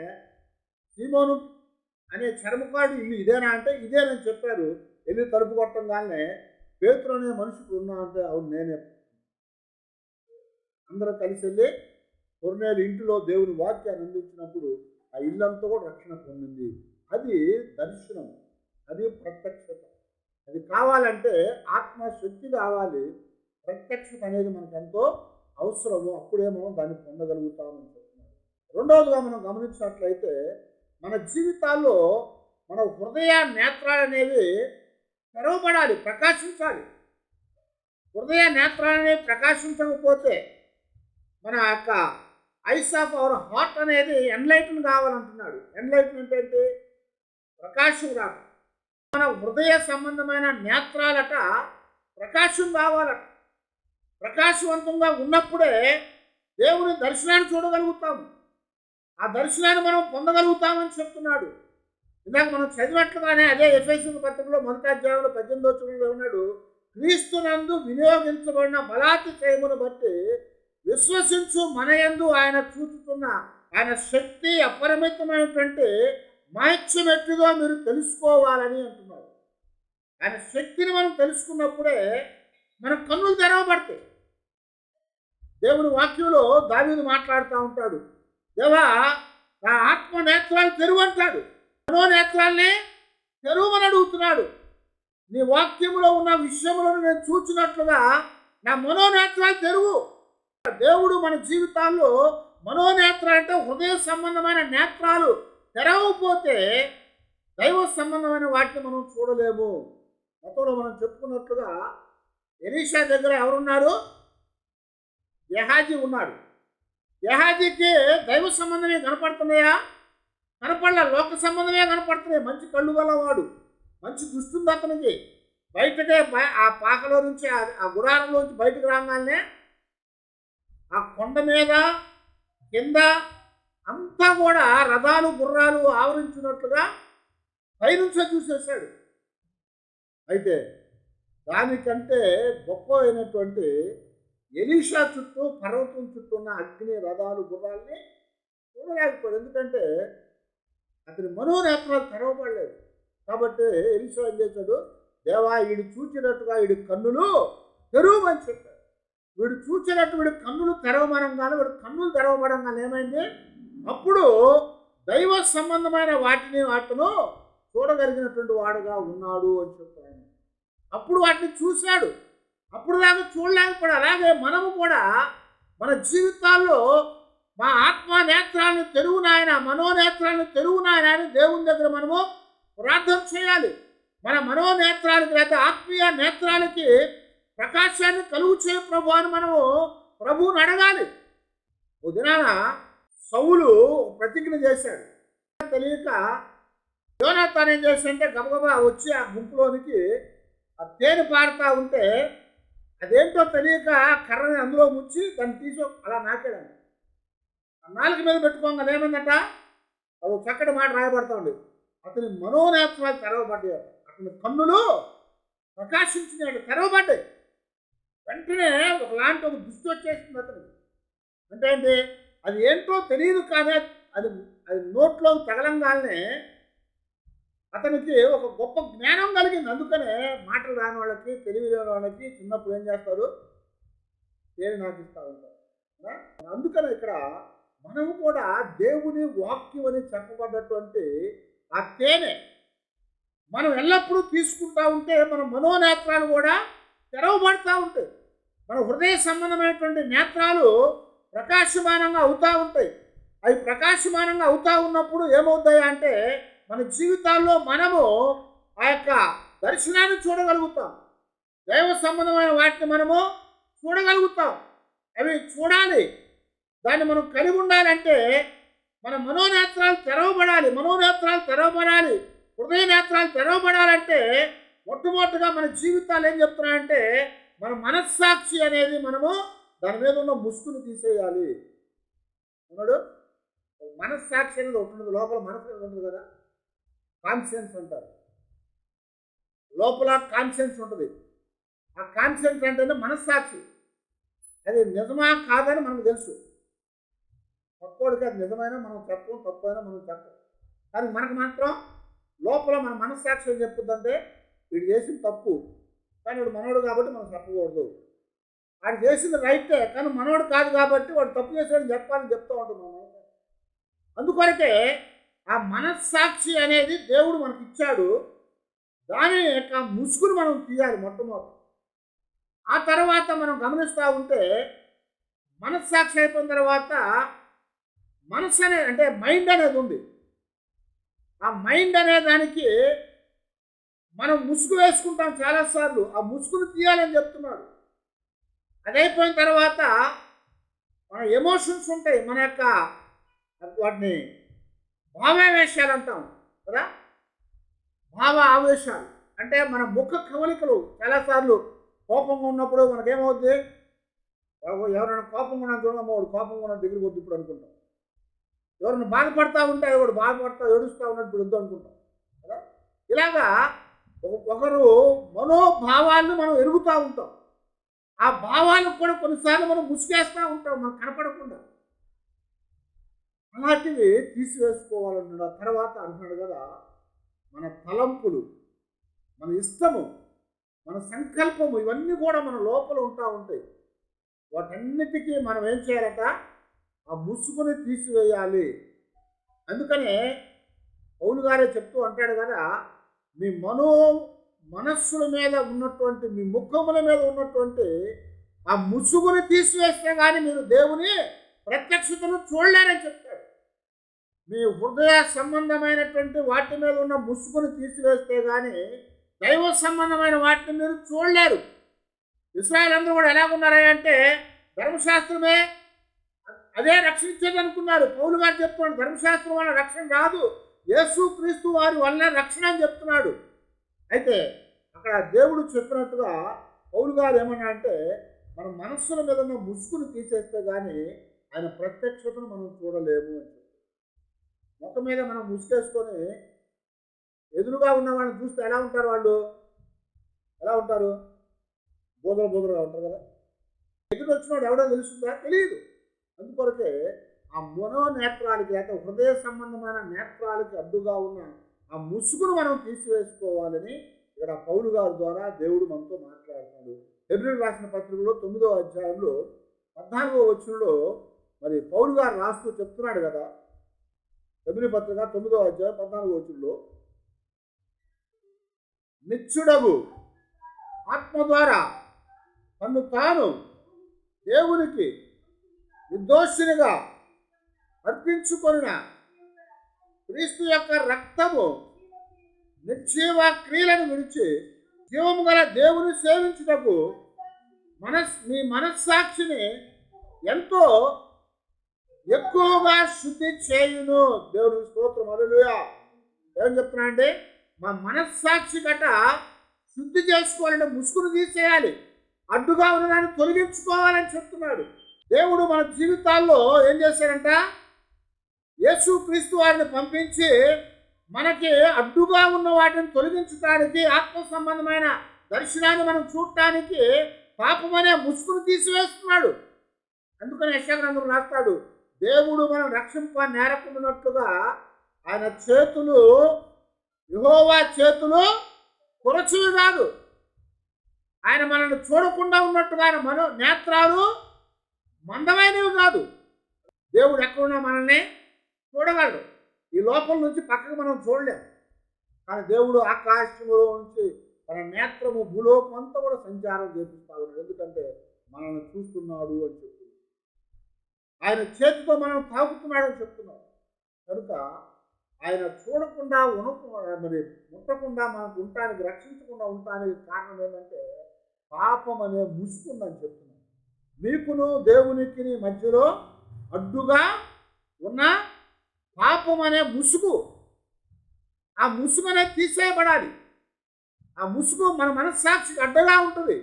సీమోను అనే చర్మకారుడు ఇల్లు ఇదేనా అంటే ఇదేనని చెప్పారు. వెళ్ళి తలుపు కొట్టంగానే పేతురు అనే మనుషుడు ఉన్నా అంటే అవును నేనే. అందరూ కలిసి వెళ్ళి కొర్నేలు ఇంటిలో దేవుని వాక్యాన్ని అందించినప్పుడు ఆ ఇల్లంతా కూడా రక్షణ పొందింది. అది దర్శనం, అది ప్రత్యక్షత. అది కావాలంటే ఆత్మశక్తి కావాలి. ప్రత్యక్షత అనేది మనకు ఎంతో అవసరము. అప్పుడే మనం దాన్ని పొందగలుగుతామని చెప్తున్నారు. రెండవదిగా మనం గమనించినట్లయితే మన జీవితాల్లో మన హృదయ నేత్రాలు అనేవి తెరవబడాలి, ప్రకాశించాలి. హృదయ నేత్రాలు అనేవి ప్రకాశించకపోతే మన యొక్క ఐస్ ఆఫ్ అవర్ హార్ట్ అనేది ఎన్లైటన్ కావాలంటున్నాడు. ఎన్లైటన్మెంట్ ఏంటి? ప్రకాశం రాక. మన హృదయ సంబంధమైన నేత్రాలట ప్రకాశం కావాలట. ప్రకాశవంతంగా ఉన్నప్పుడే దేవుని దర్శనాన్ని చూడగలుగుతాము. ఆ దర్శనాన్ని మనం పొందగలుగుతామని చెప్తున్నాడు. ఇందాక మనం చదివినట్లుగానే అదే ఎఫెసీయుల పత్రికలో 1వ అధ్యాయంలో 18వ వచనంలో ఉన్నాడు, క్రీస్తునందు వినియోగించబడిన బలాతిశయమును బట్టి విశ్వసించు మనయందు ఆయన చూపుతున్న ఆయన శక్తి అపరిమితమైనటువంటి మహత్యం ఎట్టిదో మీరు తెలుసుకోవాలని అంటున్నారు. ఆయన శక్తిని మనం తెలుసుకున్నప్పుడే మన కన్నులు తెరవబడతాయి. దేవుని వాక్యంలో దావీదు మాట్లాడుతూ ఉంటాడు, దేవా నా ఆత్మ నేత్రాలు తెరువు అంటాడు. మనోనేత్రాల్ని తెరువమని అడుగుతున్నాడు. నీ వాక్యంలో ఉన్న విషయములను నేను చూచినట్లుగా నా మనోనేత్రాలు తెరువు. దేవుడు మన జీవితాల్లో మనోనేత్రాలు అంటే హృదయ సంబంధమైన నేత్రాలు తెరవకపోతే దైవ సంబంధమైన వాటిని మనం చూడలేము. గతంలో మనం చెప్పుకున్నట్లుగా ఎలీషా దగ్గర ఎవరున్నారు? గెహాజీ ఉన్నాడు. గెహాజీకి దైవ సంబంధమే కనపడుతున్నాయా? కనపడలే. లోక సంబంధమే కనపడుతున్నాయి. మంచి కళ్ళు గలవాడు, మంచి దృష్టి అతనికి. బయటకే ఆ పాకలో నుంచి ఆ గుడారంలోంచి బయటకు రాగానే ఆ కొండ మీద కింద అంతా కూడా రథాలు గుర్రాలు ఆవరించినట్లుగా పైనుంచే చూసేశాడు. అయితే దానికంటే గొప్ప అయినటువంటి ఎలీషా చుట్టూ పర్వతం చుట్టూ ఉన్న అగ్ని రథాలు గుర్రాలని చూడలేకపోయాడు. ఎందుకంటే అతని మనోనేత్రాలు తెరవబడలేదు. కాబట్టి ఎలీషా ఏం చేశాడు? దేవా వీడు చూచినట్టుగా వీడి కన్నులు తెరవమని చెప్పాడు. వీడు చూచినట్టు వీడి కన్నులు తెరవమనంగానే వీడు కన్నులు తెరవబడంగానే ఏమైంది? అప్పుడు దైవ సంబంధమైన వాటిని చూడగలిగినటువంటి వాడుగా ఉన్నాడు అని చెప్పాడు. అప్పుడు వాటిని చూశాడు. అప్పుడు దాకా చూడలేకపోయాడు. అలాగే మనము కూడా మన జీవితాల్లో మా ఆత్మ నేత్రాలను తెరువునాయన, మనోనేత్రాలను తెరువునాయన అని దేవుని దగ్గర మనము ప్రార్థన చేయాలి. మన మనోనేత్రాలకి లేదా ఆత్మీయ నేత్రాలకి ప్రకాశాన్ని కలుగు చేయ ప్రభు అని మనము ప్రభువుని అడగాలి. ఓ దినాన సౌలు ప్రతిజ్ఞ చేశాడు. తెలియక యోనాతాన్ ఏం చేశాడంటే గబగబా వచ్చి ఆ గుంపులోనికి ఆ తేనె పారుతూ ఉంటే అదేంటో తెలియక కర్రని అందులో ముంచి దాన్ని తీసి అలా నాకాడండి. ఆ నాలుగు మీద పెట్టుకోగానే ఏమైందట? అది చక్కటి మాట రాయబడతా ఉండేది. అతని మనోనేత్రాలు తెరవబడ్డాయి. అతని కన్నులు ప్రకాశించినాడు, తెరవబడ్డాయి. వెంటనే ఒకలాంటి ఒక దృష్టి వచ్చేసింది అతనికి. అంటే ఏంటి? అది ఏంటో తెలియదు కానీ అది నోట్లో తగలంగానే అతనికి ఒక గొప్ప జ్ఞానం కలిగింది. అందుకనే మాటలు రాని వాళ్ళకి, తెలివి లేని వాళ్ళకి చిన్నప్పుడు ఏం చేస్తారు? తేనె నాకిస్తూ ఉంటారు. అందుకనే ఇక్కడ మనము కూడా దేవుని వాక్యం అని చెప్పబడ్డటువంటి ఆ తేనె మనం ఎల్లప్పుడూ తీసుకుంటూ ఉంటే మన మనోనేత్రాలు కూడా తెరవబడుతూ ఉంటాయి. మన హృదయ సంబంధమైనటువంటి నేత్రాలు ప్రకాశమానంగా అవుతూ ఉంటాయి. అవి ప్రకాశమానంగా అవుతూ ఉన్నప్పుడు ఏమవుతాయి అంటే మన జీవితాల్లో మనము ఆ యొక్క దర్శనాన్ని చూడగలుగుతాం. దైవ సంబంధమైన వాటిని మనము చూడగలుగుతాం. అవి చూడాలి. దాన్ని మనం కలిగి ఉండాలంటే మన మనోనేత్రాలు తెరవబడాలి. మనోనేత్రాలు తెరవబడాలి. హృదయ నేత్రాలు తెరవబడాలంటే మొట్టమొదటిగా మన జీవితాలు ఏం చెప్తున్నాయంటే మన మనస్సాక్షి అనేది మనము దాని మీద ఉన్న ముసుగును తీసేయాలి. అన్నాడు. మనస్సాక్షి అనేది ఉంటుంది. లోపల మనసు ఉంటుంది కదా, కాన్షియన్స్ అంటారు. లోపల కాన్షియన్స్ ఉంటుంది. ఆ కాన్షియన్స్ అంటే మనస్సాక్షి. అది నిజమా కాదని మనకు తెలుసు. పక్కోడికి అది నిజమైనా మనం చెప్పం, తప్పైనా మనం చెప్పం. కానీ మనకు మాత్రం లోపల మన మనస్సాక్షి ఏం చెప్పుద్దంటే వీడు చేసిన తప్పు, కానీ వాడు మనోడు కాబట్టి మనం చెప్పకూడదు. వాడు చేసింది రైటే, కానీ మనోడు కాదు కాబట్టి వాడు తప్పు చేసాడని చెప్పాలని చెప్తూ ఉంటుంది మనం. అందుకొరకే ఆ మనస్సాక్షి అనేది దేవుడు మనకి ఇచ్చాడు. దాని యొక్క ముసుగును మనం తీయాలి మొట్టమొదటి. ఆ తర్వాత మనం గమనిస్తూ ఉంటే మనస్సాక్షి అయిపోయిన తర్వాత మనస్సు అంటే మైండ్ అనేది ఉంది. ఆ మైండ్ అనే దానికి మనం ముసుగు వేసుకుంటాం చాలాసార్లు. ఆ ముసుగును తీయాలని చెప్తున్నాడు. అది అయిపోయిన తర్వాత మన ఎమోషన్స్ ఉంటాయి, మన యొక్క వాటిని భావావేశాలు అంటాం కదా. భావ ఆవేశాలు అంటే మన ముఖ కవలికలు. చాలాసార్లు కోపంగా ఉన్నప్పుడు మనకేమవుద్ది, ఎవరైనా కోపంగా ఉన్నా చూడమ్మా వాడు కోపంగా ఉన్న దగ్గరికి వద్దు ఇప్పుడు అనుకుంటాం. ఎవరైనా బాధపడతా ఉంటే వాడు బాధపడతా ఏడుస్తూ ఉన్నట్టు ఇప్పుడు వద్దు అనుకుంటాం కదా. ఇలాగా ఒకరు మనోభావాలను మనం ఎరుగుతూ ఉంటాం. ఆ భావాలకు కూడా కొన్నిసార్లు మనం ముసుగేస్తూ ఉంటాం మనకు కనపడకుండా. అలాంటివి తీసివేసుకోవాలన్నాడు. ఆ తర్వాత అంటున్నాడు కదా, మన తలంపులు, మన ఇష్టము, మన సంకల్పము, ఇవన్నీ కూడా మన లోపల ఉంటాయి. వాటన్నిటికీ మనం ఏం చేయాలట, ఆ ముసుగుని తీసివేయాలి. అందుకనే పౌలు గారే చెప్తూ అంటాడు కదా, మీ మనస్సుల మీద ఉన్నటువంటి, మీ ముఖముల మీద ఉన్నటువంటి ఆ ముసుగుని తీసివేస్తే కానీ మీరు దేవుని ప్రత్యక్షతను చూడలేరని చెప్తాడు. మీ హృదయ సంబంధమైనటువంటి వాటి మీద ఉన్న ముసుగుని తీసివేస్తే కానీ దైవ సంబంధమైన వాటిని మీరు చూడలేరు. ఇశ్రాయేలు అందరూ కూడా ఎలాగున్నారా అంటే ధర్మశాస్త్రమే అదే రక్షించేది అనుకున్నారు. పౌలు గారు చెప్తున్నాడు ధర్మశాస్త్రం వల్ల రక్షణ రాదు, యేసు క్రీస్తు వారి వల్ల రక్షణ అని చెప్తున్నాడు. అయితే అక్కడ దేవుడు చెప్పినట్టుగా పౌలు గారు ఏమన్నా అంటే మన మనస్సుల మీద ఉన్న ముసుగును తీసేస్తే కానీ ఆయన ప్రత్యక్షతను మనం చూడలేము అని. ముఖం మీద మనం ముసుగేసుకొని ఎదురుగా ఉన్న వాళ్ళని చూస్తే ఎలా ఉంటారు, వాళ్ళు ఎలా ఉంటారు, బోదలుగా ఉంటారు కదా. ఎదురు వచ్చినవాడు ఎవడో తెలుస్తుందా, తెలియదు. అందుకొరకే ఆ మనోనేత్రాలకి లేకపోతే హృదయ సంబంధమైన నేత్రాలకి అడ్డుగా ఉన్న ఆ ముసుగును మనం తీసివేసుకోవాలని ఇక్కడ పౌలు గారి ద్వారా దేవుడు మనతో మాట్లాడుతున్నాడు. హెబ్రీయులకు రాసిన పత్రికలో 9వ అధ్యాయంలో 14వ వచనంలో మరి పౌలు గారు రాస్తూ చెప్తున్నాడు కదా. హెబ్రీ పత్రిక 9వ అధ్యాయం 14వ వచనంలో, నిత్యుడగు ఆత్మ ద్వారా తన్ను తాను దేవునికి నిర్దోషినిగా అర్పించుకొనిన క్రీస్తు యొక్క రక్తము నిర్జీవ క్రియలను విడిచి జీవము గల దేవుని సేవించుటకు మీ మనస్సాక్షిని ఎంతో ఎక్కువగా శుద్ధి చేయును. దేవునికి స్తోత్రం, హల్లెలూయా. ఏం చెప్తున్నా అంటే మా మనస్సాక్షి గట శుద్ధి చేసుకోవాలంటే ముసుగును తీసేయాలి, అడ్డుగా ఉన్నదాన్ని తొలగించుకోవాలని చెప్తున్నాడు. దేవుడు మన జీవితాల్లో ఏం చేశాడంట, యేసు క్రీస్తు వారిని పంపించి మనకి అడ్డుగా ఉన్న వాటిని తొలగించడానికి, ఆత్మ సంబంధమైన దర్శనాన్ని మనం చూడటానికి పాపం అనే ముసుగును తీసివేస్తున్నాడు. అందుకని యెషయా గ్రంథం రాస్తాడు, దేవుడు మనం రక్షింప నేరకుండానట్లుగా ఆయన చేతులు, యెహోవా చేతులు కొరచువి కాదు. ఆయన మనల్ని చూడకుండా ఉన్నట్టుగా ఆయన నేత్రాలు మందమైనవి కాదు. దేవుడు ఎక్కడున్నా మనల్ని చూడగలడు. ఈ లోపల నుంచి పక్కకు మనం చూడలేము. కానీ దేవుడు ఆకాశంలో నుంచి తన నేత్రము భూలోకం అంతా కూడా సంచారం చేపిస్తా ఉన్నాడు. ఎందుకంటే మనల్ని చూస్తున్నాడు అని చెప్తున్నాడు. ఆయన చేతితో మనం తాకుతున్నాడని చెప్తున్నాడు. కనుక ఆయన చూడకుండా మరి ముట్టకుండా మనకు ఉండటానికి, రక్షించకుండా ఉండటానికి కారణం ఏంటంటే పాపం అనే ముసుగుందని చెప్తున్నాడు. మీకును దేవునికి మధ్యలో అడ్డుగా ఉన్న పాపం అనే ముసుగు, ఆ ముసుగు అనేది తీసేయబడాలి. ఆ ముసుగు మన మనస్సాక్షికి అడ్డగా ఉంటుంది.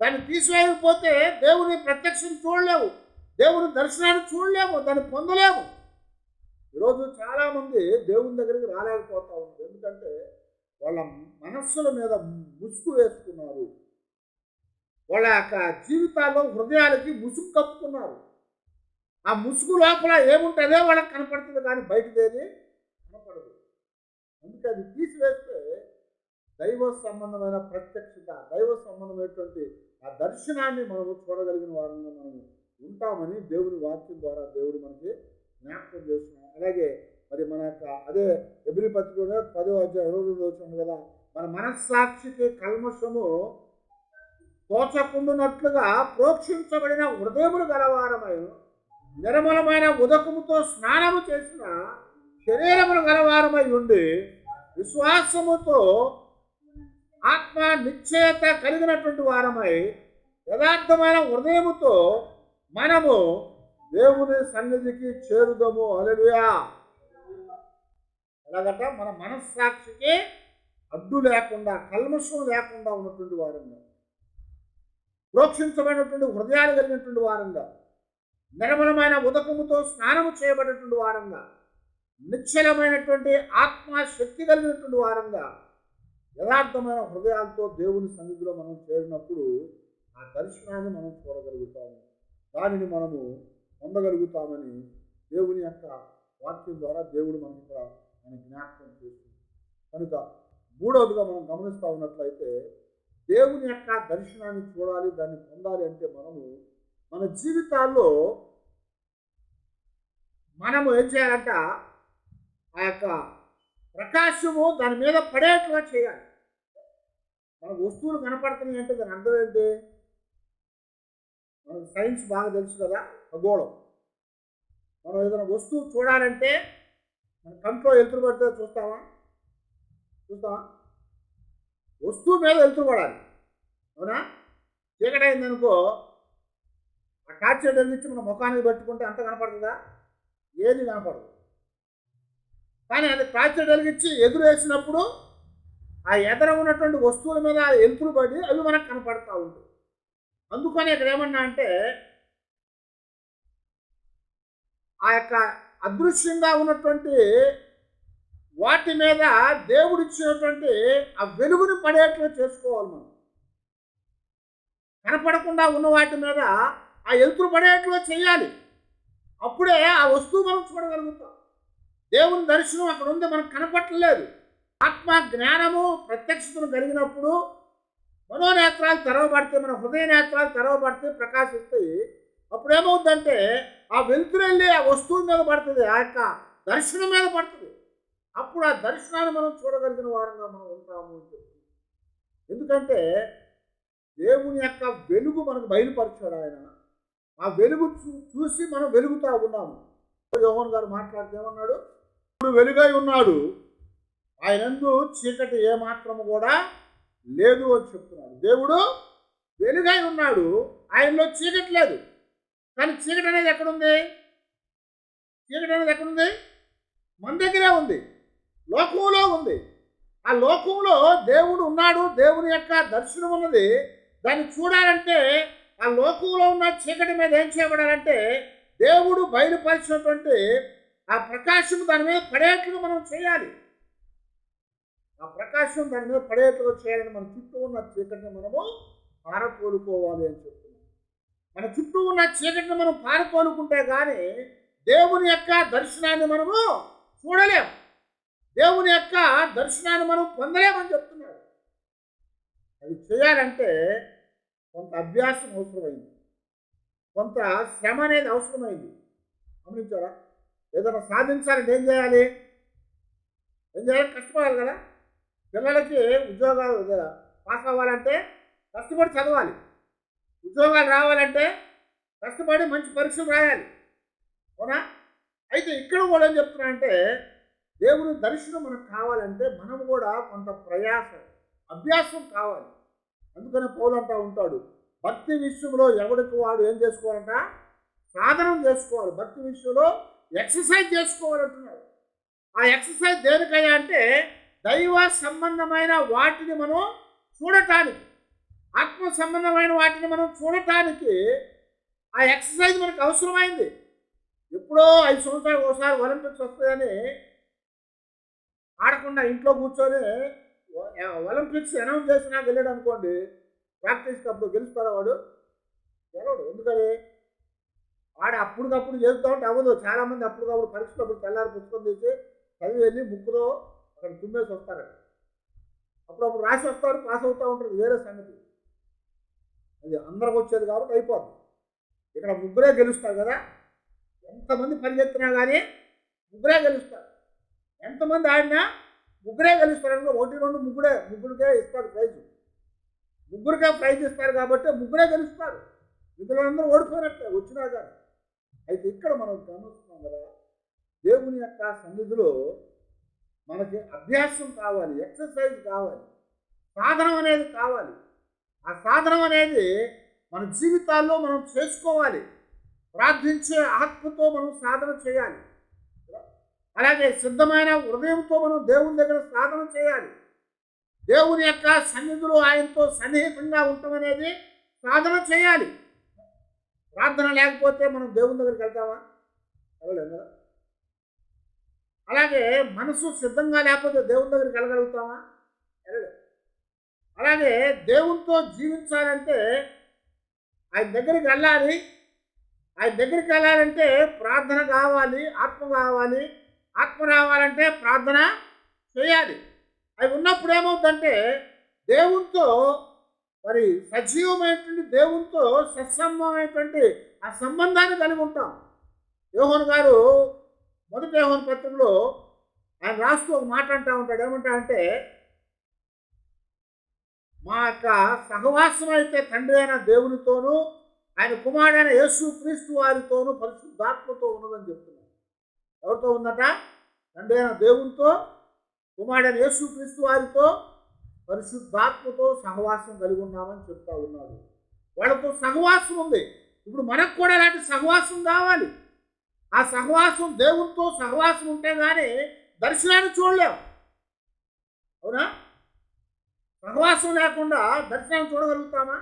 దాన్ని తీసివేయకపోతే దేవుని ప్రత్యక్షం చూడలేవు, దేవుని దర్శనాన్ని చూడలేము, దాన్ని పొందలేము. ఈరోజు చాలామంది దేవుని దగ్గరికి రాలేకపోతా ఉన్నారు. ఎందుకంటే వాళ్ళ మనస్సుల మీద ముసుగు వేసుకున్నారు. వాళ్ళ యొక్క జీవితాల్లో హృదయాలకి ముసుగు కప్పుకున్నారు. ఆ ముసుగు లోపల ఏముంటుందో వాళ్ళకి కనపడుతుంది, కానీ బయటదేది కనపడదు. అందుకే అది తీసివేస్తే దైవ సంబంధమైన ప్రత్యక్షత, దైవ సంబంధమైనటువంటి ఆ దర్శనాన్ని మనము చూడగలిగిన వారంగా మనము ఉంటామని దేవుని వాక్యం ద్వారా దేవుడు మనకి జ్ఞాపకం చేస్తున్నాడు. అలాగే మరి మన యొక్క అదే ఎబ్రీ పత్రికలో 10వ అధ్యాయం 22వ వచనం కదా, మన మనస్సాక్షికి కల్మషము తోచకుండునట్లుగా ప్రోక్షించబడిన హృదయములు గలవారమై నిర్మలమైన ఉదకముతో స్నానము చేసిన శరీరములు గలవారమై ఉండి విశ్వాసముతో ఆత్మ నిశ్చయత కలిగినటువంటి వారమై యథార్థమైన హృదయముతో మనము దేవుని సన్నిధికి చేరుదము. హల్లెలూయా. ఎలాగట, మన మనస్సాక్షికి అడ్డు లేకుండా, కల్మషం లేకుండా ఉన్నటువంటి వారంగా, ప్రోక్షించబడినటువంటి హృదయాలు కలిగినటువంటి వారంగా, నిర్మలమైన ఉదకముతో స్నానము చేయబడినటువంటి వారంగా, నిశ్చలమైనటువంటి ఆత్మశక్తి కలిగినటువంటి వారంగా, యథార్థమైన హృదయాలతో దేవుని సన్నిధిలో మనం చేరినప్పుడు ఆ దర్శనాన్ని మనం చూడగలుగుతాము, దానిని మనము పొందగలుగుతామని దేవుని యొక్క వాక్యం ద్వారా దేవుడు మనకి ఇక్కడ మన జ్ఞాపకం చేస్తుంది. కనుక మూడవదిగా మనం గమనిస్తూ ఉన్నట్లయితే దేవుని యొక్క దర్శనాన్ని చూడాలి, దాన్ని పొందాలి అంటే మనము మన జీవితాల్లో మనము ఏం చేయాలంట, ఆ యొక్క ప్రకాశము దాని మీద పడేట్లుగా చేయాలి. మనకు వస్తువులు కనపడుతున్నాయి అంటే దాని అర్థం ఏంటి? మనకు సైన్స్ బాగా తెలుసు కదా, ఖగోళం. మనం ఏదైనా వస్తువు చూడాలంటే మన కంట్లో వెలుతురు పడితే చూస్తామా? వస్తువు మీద వెలుతురు పడాలి, అవునా? చీకటి అయిందనుకో, ఆ టార్చ్ లైట్ వెలిగించి మన ముఖానికి పెట్టుకుంటే అంత కనపడుతుందా? ఏది కనపడదు. కానీ అది టార్చ్ లైట్ వెలిగించి ఎదురు వేసినప్పుడు ఆ ఎదర ఉన్నటువంటి వస్తువుల మీద వెలుతురు పడి అవి మనకు కనపడతా ఉంటుంది. అందుకని ఇక్కడ ఏమన్నా అంటే ఆ యొక్క అదృశ్యంగా ఉన్నటువంటి వాటి మీద దేవుడు ఇచ్చినటువంటి ఆ వెలుగుని పడేట్లు చేసుకోవాలి. మనం కనపడకుండా ఉన్న వాటి మీద ఆ వెలుతురు పడేట్లు చేయాలి. అప్పుడే ఆ వస్తువు మనం చూడగలుగుతాం. దేవుని దర్శనం అక్కడ ఉంది, మనకు కనపట్టలేదు. ఆత్మ జ్ఞానము ప్రత్యక్షతను కలిగినప్పుడు మనోనేత్రాలు తెరవబడితే, మన హృదయ నేత్రాలు తెరవబడితే ప్రకాశిస్తాయి. అప్పుడు ఏమవుతుందంటే ఆ వెలుతురు వెళ్ళి ఆ వస్తువు మీద పడుతుంది, ఆ యొక్క దర్శనం మీద పడుతుంది. అప్పుడు ఆ దర్శనాన్ని మనం చూడగలిగిన వారంగా మనం ఉంటాము అని చెప్తున్నాం. ఎందుకంటే దేవుని యొక్క వెలుగు మనకు బయలుపరిచాడు ఆయన. ఆ వెలుగు చూసి మనం వెలుగుతూ ఉన్నాము. యోహాను గారు మాట్లాడితే ఏమన్నాడు? ఇప్పుడు వెలుగై ఉన్నాడు, ఆయనందు చీకటి ఏమాత్రము కూడా లేదు అని చెప్తున్నాడు. దేవుడు వెలుగై ఉన్నాడు, ఆయనలో చీకటి లేదు. కానీ చీకటి అనేది ఎక్కడుంది? చీకటి అనేది ఎక్కడుంది? మన దగ్గరే ఉంది, లోకంలో ఉంది. ఆ లోకంలో దేవుడు ఉన్నాడు, దేవుని యొక్క దర్శనం ఉన్నది. దాన్ని చూడాలంటే ఆ లోకంలో ఉన్న చీకటి మీద ఏం చేయబడాలంటే దేవుడు బయలుపరిచినటువంటి ఆ ప్రకాశం దాని మీద పడేట్లుగా మనం చేయాలి. ఆ ప్రకాశం దాని మీద పడేట్లుగా చేయాలని మన చుట్టూ ఉన్న చీకటిని మనము పారతోలుకోవాలి అని చెప్తున్నాం. మన చుట్టూ ఉన్న చీకటిని మనం పారతోలుకుంటే కానీ దేవుని యొక్క దర్శనాన్ని మనము చూడలేం, దేవుని యొక్క దర్శనాన్ని మనం పొందలేమని చెప్తున్నాడు. అది చేయాలంటే కొంత అభ్యాసం అవసరమైంది, కొంత శ్రమ అనేది అవసరమైంది. గమనించారా? ఏదైనా సాధించాలంటే ఏం చేయాలి? కష్టపడాలి కదా. పిల్లలకి ఉద్యోగాలు పాస్ అవ్వాలంటే కష్టపడి చదవాలి, ఉద్యోగాలు రావాలంటే కష్టపడి మంచి పరీక్షలు రాయాలి, అవునా? అయితే ఇక్కడ కూడా ఏం చెప్తున్నా అంటే దేవుని దర్శనం మనకు కావాలంటే మనం కూడా కొంత ప్రయాసం, అభ్యాసం కావాలి. అందుకనే పౌలు అంటూ ఉంటాడు, భక్తి విషయంలో ఎవరికి వాడు ఏం చేసుకోవాలంట? సాధనం చేసుకోవాలి. భక్తి విషయంలో ఎక్సర్సైజ్ చేసుకోవాలంటున్నాడు. ఆ ఎక్సర్సైజ్ దేనికయ్యా అంటే దైవ సంబంధమైన వాటిని మనం చూడటానికి, ఆత్మ సంబంధమైన వాటిని మనం చూడటానికి ఆ ఎక్సర్సైజ్ మనకు అవసరమైంది. ఎప్పుడో 5 సంవత్సరాలకు ఒకసారి ఒలింపిక్స్ వస్తాయని ఆడకుండా ఇంట్లో కూర్చొని ఒలింపిక్స్ అనౌన్స్ చేసినా వెళ్ళాడు అనుకోండి, ప్రాక్టీస్కి అప్పుడు గెలుస్తారా? వాడు గెలవడు. ఎందుకని? వాడు అప్పటికప్పుడు చేస్తూ ఉంటే అవ్వదు. చాలామంది అప్పటికప్పుడు పరీక్షలు అప్పుడు తెల్లారి పుస్తకం తీసి చదివి వెళ్ళి బుక్లో అక్కడ తుమ్మేసి వస్తారట. అప్పుడప్పుడు రాసి వస్తారు, పాస్ అవుతూ ఉంటారు, వేరే సంగతి. అది అందరికి వచ్చేది కాబట్టి అయిపోద్ది. ఇక్కడ ముగ్గురే గెలుస్తారు కదా, ఎంతమంది పరిగెత్తినా కానీ ముగ్గురే గెలుస్తారు. ఎంతమంది ఆడినా ముగ్గురే గెలుస్తారు. అంటే 1-2 ముగ్గురికే ఇస్తారు ప్రైజ్. ముగ్గురికే ప్రైజ్ ఇస్తారు కాబట్టి ముగ్గురే గెలుస్తారు. మిగిలిన అందరూ ఓడిపోయినట్లే వచ్చినా కానీ. అయితే ఇక్కడ మనం గమనిస్తున్నాం కదా, దేవుని యొక్క సన్నిధిలో మనకి అభ్యాసం కావాలి, ఎక్సర్సైజ్ కావాలి, సాధనం అనేది కావాలి. ఆ సాధనం అనేది మన జీవితాల్లో మనం చేసుకోవాలి. ప్రార్థించే ఆత్మతో మనం సాధన చేయాలి. అలాగే సిద్ధమైన హృదయంతో మనం దేవుని దగ్గర సాధన చేయాలి. దేవుని యొక్క సన్నిధిలో ఆయనతో సన్నిహితంగా ఉండటం అనేది సాధన చేయాలి. ప్రార్థన లేకపోతే మనం దేవుని దగ్గరికి వెళ్తామా? వెళ్ళలేము కదా. అలాగే మనసు సిద్ధంగా లేకపోతే దేవుని దగ్గరికి వెళ్ళగలుగుతామా? వెళ్ళలేము. అలాగే దేవునితో జీవించాలంటే ఆయన దగ్గరికి వెళ్ళాలి. ఆయన దగ్గరికి వెళ్ళాలంటే ప్రార్థన కావాలి, ఆత్మ కావాలి. ఆత్మ రావాలంటే ప్రార్థన చేయాలి. అవి ఉన్నప్పుడు ఏమవుతుందంటే దేవునితో మరి సజీవమైనటువంటి దేవునితో సత్సంబంధమైనటువంటి ఆ సంబంధాన్ని కలిగి ఉంటాం. యోహాను గారు మొదటి యోహాను పత్రికలో ఆయన రాస్తూ ఒక మాట అంటూ ఉంటాడు. ఏమంటా అంటే, మా యొక్క సహవాసం అయితే తండ్రి అయిన దేవునితోనూ ఆయన కుమారుడైన యేసు క్రీస్తు వారితోనూ పరిశుద్ధాత్మతో ఉన్నదని చెప్తున్నాడు. ఎవరితో ఉందట? తండ్రి అయిన దేవునితో, కుమారుడైన యేసు క్రీస్తు వారితో, పరిశుద్ధాత్మతో సహవాసం కలిగి ఉన్నామని చెప్తా ఉన్నాడు. వాళ్ళతో సహవాసం ఉంది. ఇప్పుడు మనకు కూడా అలాంటి సహవాసం కావాలి. ఆ సహవాసం, దేవునితో సహవాసం ఉంటే కానీ దర్శనాన్ని చూడలేం. అవునా? సహవాసం లేకుండా దర్శనాన్ని చూడగలుగుతామా?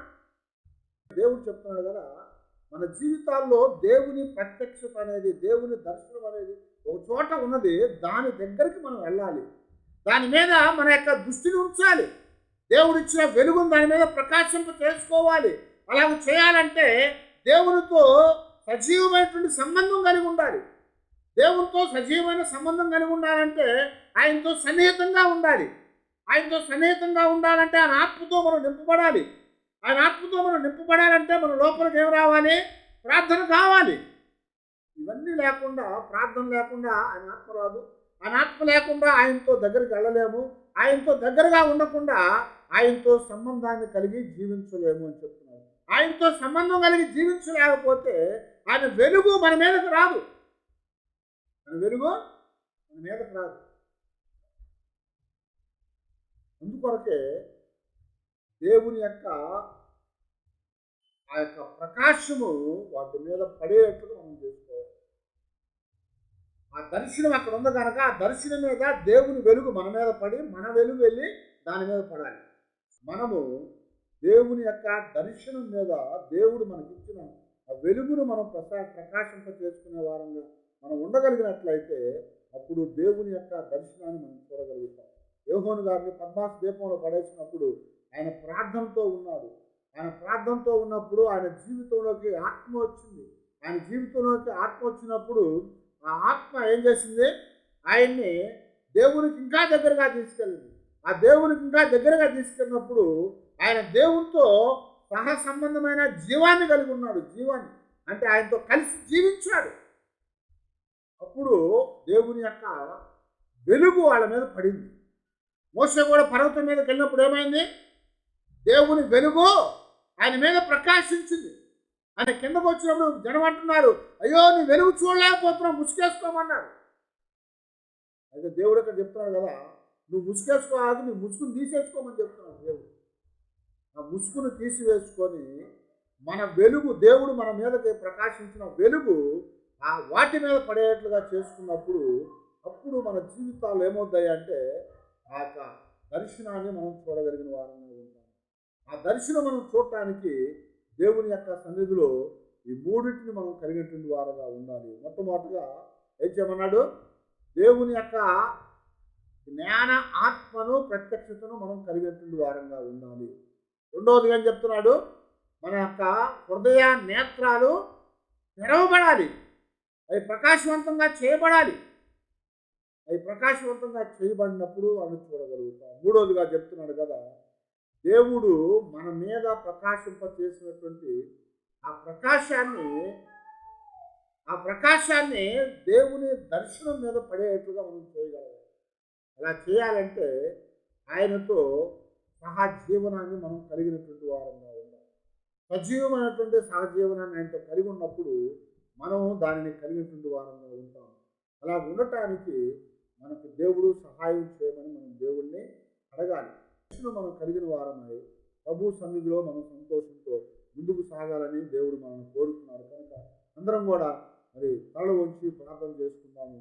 దేవుడు చెప్తున్నాడు కదా, మన జీవితాల్లో దేవుని ప్రత్యక్షత అనేది, దేవుని దర్శనం అనేది ఒక చోట ఉన్నది. దాని దగ్గరికి మనం వెళ్ళాలి. దాని మీద మన యొక్క దృష్టిని ఉంచాలి. దేవుడు ఇచ్చిన వెలుగును దాని మీద ప్రకాశింప చేసుకోవాలి. అలా చేయాలంటే దేవునితో సజీవమైనటువంటి సంబంధం కలిగి ఉండాలి. దేవునితో సజీవమైన సంబంధం కలిగి ఉండాలంటే ఆయనతో సన్నిహితంగా ఉండాలి. ఆయనతో సన్నిహితంగా ఉండాలంటే ఆయన ఆత్మతో మనం నింపబడాలి. ఆయన ఆత్మతో మనం నింపబడాలంటే మన లోపలికి ఏం రావాలి? ప్రార్థన కావాలి. ఇవన్నీ లేకుండా, ప్రార్థన లేకుండా ఆయన ఆత్మ రాదు. ఆయన ఆత్మ లేకుండా ఆయనతో దగ్గరికి వెళ్ళలేము. ఆయనతో దగ్గరగా ఉండకుండా ఆయనతో సంబంధాన్ని కలిగి జీవించలేము అని చెప్తున్నారు. ఆయనతో సంబంధం కలిగి జీవించలేకపోతే ఆయన వెలుగు మన మీదకి రాదు. ఆయన వెలుగు మన మీదకి రాదు. అందుకొరకే దేవుని యొక్క ఆ యొక్క ప్రకాశము వాటి మీద పడేటట్టుగా మనం చేసుకోవాలి. ఆ దర్శనం అక్కడ ఉంది కనుక ఆ దర్శనం మీద దేవుని వెలుగు మన మీద పడి, మన వెలుగు వెళ్ళి దాని మీద పడాలి. మనము దేవుని యొక్క దర్శనం మీద దేవుడు మనకిచ్చిన ఆ వెలుగును మనం ప్రకాశింప చేసుకునే వారంగా మనం ఉండగలిగినట్లయితే అప్పుడు దేవుని యొక్క దర్శనాన్ని మనం చూడగలుగుతాం. యోహాను గారిని పద్మాస దీపంలో పడేసినప్పుడు ఆయన ప్రార్థనతో ఉన్నాడు. ఆయన ప్రార్థనతో ఉన్నప్పుడు ఆయన జీవితంలోకి ఆత్మ వచ్చింది. ఆయన జీవితంలోకి ఆత్మ వచ్చినప్పుడు ఆ ఆత్మ ఏం చేసింది? ఆయన్ని దేవునికి ఇంకా దగ్గరగా తీసుకెళ్ళింది. ఆ దేవునికి ఇంకా దగ్గరగా తీసుకెళ్ళినప్పుడు ఆయన దేవునితో సహ సంబంధమైన జీవాన్ని కలిగి ఉన్నాడు. జీవాన్ని అంటే ఆయనతో కలిసి జీవించాడు. అప్పుడు దేవుని యొక్క వెలుగు వాళ్ళ మీద పడింది. మోషే కూడా పర్వతం మీదకి వెళ్ళినప్పుడు ఏమైంది? దేవుని వెలుగు ఆయన మీద ప్రకాశించింది. ఆయన కిందకు వచ్చినప్పుడు జనం అంటున్నారు, అయ్యో నీ వెలుగు చూడలేకపోతున్నావు, ముసుకేసుకోమన్నాడు. అయితే దేవుడు ఇక్కడ చెప్తున్నాడు కదా, నువ్వు ముసుకేసుకోవాలి, నీ ముసుగును తీసేసుకోమని చెప్తున్నాడు దేవుడు. ఆ ముసుగును తీసివేసుకొని మన వెలుగు, దేవుడు మన మీదకి ప్రకాశించిన వెలుగు ఆ వాటి మీద పడేట్లుగా చేసుకున్నప్పుడు అప్పుడు మన జీవితాలు ఏమవుతాయి అంటే ఆ యొక్క దర్శనాన్ని మనం చూడగలిగిన వారంగా ఉంటాం. ఆ దర్శనం మనం చూడటానికి దేవుని యొక్క సన్నిధిలో ఈ మూడింటిని మనం కలిగినటువంటి వారుగా ఉండాలి. మొట్టమొదటిగా ఏం చేయమన్నాడు? దేవుని యొక్క జ్ఞాన ఆత్మను ప్రత్యక్షతను మనం కలిగినటువంటి వారంగా ఉండాలి. రెండవదిగా ఏం చెప్తున్నాడు? మన యొక్క హృదయ నేత్రాలు తెరవబడాలి, అవి ప్రకాశవంతంగా చేయబడాలి. అవి ప్రకాశవంతంగా చేయబడినప్పుడు మనం చూడగలుగుతాం. మూడోదిగా చెప్తున్నాడు కదా, దేవుడు మన మీద ప్రకాశింప చేసినటువంటి ఆ ప్రకాశాన్ని ఆ ప్రకాశాన్ని దేవుని దర్శనం మీద పడేట్టుగా మనం చేయగలగాలి. అలా చేయాలంటే ఆయనతో సహజీవనాన్ని మనం కలిగినటువంటి వారంగా ఉండాలి. సజీవమైనటువంటి సహజీవనాన్ని ఆయనతో కలిగి ఉన్నప్పుడు మనం దానిని కలిగినటువంటి వారంగా ఉంటాం. అలా ఉండటానికి మనకు దేవుడు సహాయం చేయమని మనం దేవుణ్ణి అడగాలి. దర్శనం మనం కలిగిన వారమై ప్రభు సన్నిధిలో మనం సంతోషంతో ముందుకు సాగాలని దేవుడు మనల్ని కోరుతున్నాడు. కనుక అందరం కూడా మరి తల వంచి ప్రార్థన చేసుకుందాము.